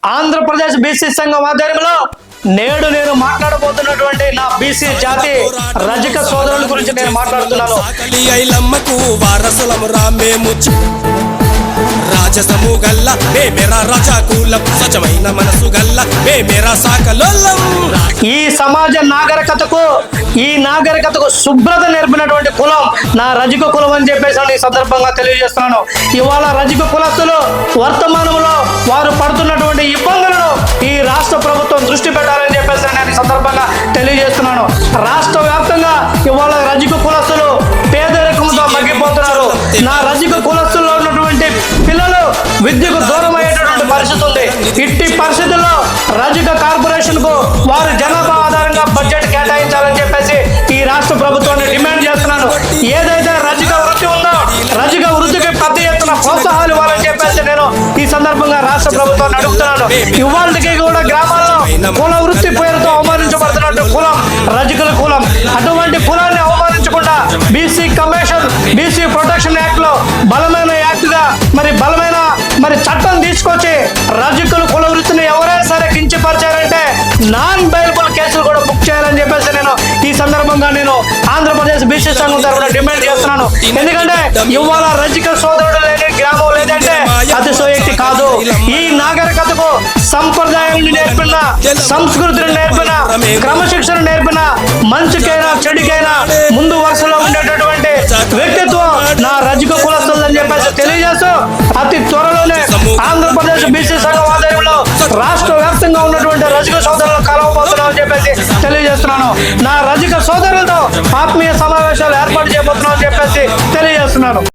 Andhra Pradesh BC సంఘం ఆధ్వర్యంలో నేడు నేను మాట్లాడబోతున్నటువంటి నా బీసీ జాతి రజక సోదరుల గురించి నేను మాట్లాడుతున్నాను. రాజసము గల్ల మేమేరా రాజాకూలం సజమైన మనసు గల్ల మేమేరా సాకలోలం. ఈ సమాజ నాగరికతకు శుభ్రత నేర్పినటువంటి కులం నా రజక కులం అని చెప్పేసి ఈ సందర్భంగా తెలియజేస్తున్నాను. ఇవాళ రజక కులస్తులు వర్తమానంలో వారు పడుతున్నటువంటి ఇబ్బందులను ఈ రాష్ట్ర ప్రభుత్వం దృష్టి పెట్టాలని చెప్పేసి నేను ఈ సందర్భంగా తెలియజేస్తున్నాను. రాష్ట్ర వ్యాప్తంగా ఇవాళ రజక కులస్తులు పేదరికంతో మగ్గిపోతున్నారు. నా రజక కులస్తుల్లో ఉన్నటువంటి పిల్లలు విద్యకు దూరం అయ్యేటటువంటి పరిస్థితి ఉంది. ఇట్టి పరిస్థితుల్లో రజక కార్పొరేషన్ కు వారు జనాభా ఆధారంగా బడ్జెట్ కేటాయించాలని చెప్పేసి ఈ రాష్ట్ర ప్రభుత్వాన్ని డిమాండ్ చేస్తున్నాను. ఏదైతే రజక వృత్తి ఉందో రజక వృత్తికి పెద్ద ఎత్తున ప్రోత్సాహాలు ఇవ్వాలని చెప్పేసి నేను ఈ సందర్భంగా రాష్ట్ర ప్రభుత్వాన్ని అడుగుతున్నాను. ఇవాళకి కూడా గ్రామాల్లో కుల వృత్తి పేరుతో అవమానించబడుతున్నట్టు కులం రజకుల కులం. అటువంటి కులాన్ని అవమానించకుండా BC commission BC protection act లో బలమైన యాక్ట్ గా బలమైన చట్టం తీసుకొచ్చి రజకుల కుల వృత్తిని ఎవరైనా సరే కించపరిచారంటే నాన్ బెయిలబుల్ కేసులు కూడా బుక్ చేయాలని చెప్పేసి నేను ఈ సందర్భంగా నేను ఆంధ్రప్రదేశ్ బీసీ సంఘం తరఫున డిమాండ్ చేస్తున్నాను. ఎందుకంటే ఇవాళ రజక సోదరుడు లేని గ్రామం లేదంటే అతిశయోక్తి కాదు. ఈ నాగరికతకు సంప్రదాయాన్ని నేర్పిన సంస్కృతిని నేర్పిన క్రమశిక్షణ నేర్పిన మంచికైనా చెడుకైనా ముందు వరుసలో ఉండేటటువంటి వ్యక్తిత్వం నా రజక కులస్తులని చెప్పేసి తెలియజేస్తూ అతి త్వరలోనే ఆంధ్రప్రదేశ్ బీసీ సంఘం ఆధ్వర్యంలో రాష్ట్ర వ్యాప్తంగా ఉన్నటువంటి రజక సోదరులను కలవబోతున్నామని చెప్పేసి తెలియజేస్తున్నాను. నా రజక సోదరులతో ఆత్మీయ సమావేశాలు ఏర్పాటు చేయబోతున్నామని చెప్పేసి తెలియజేస్తున్నాను.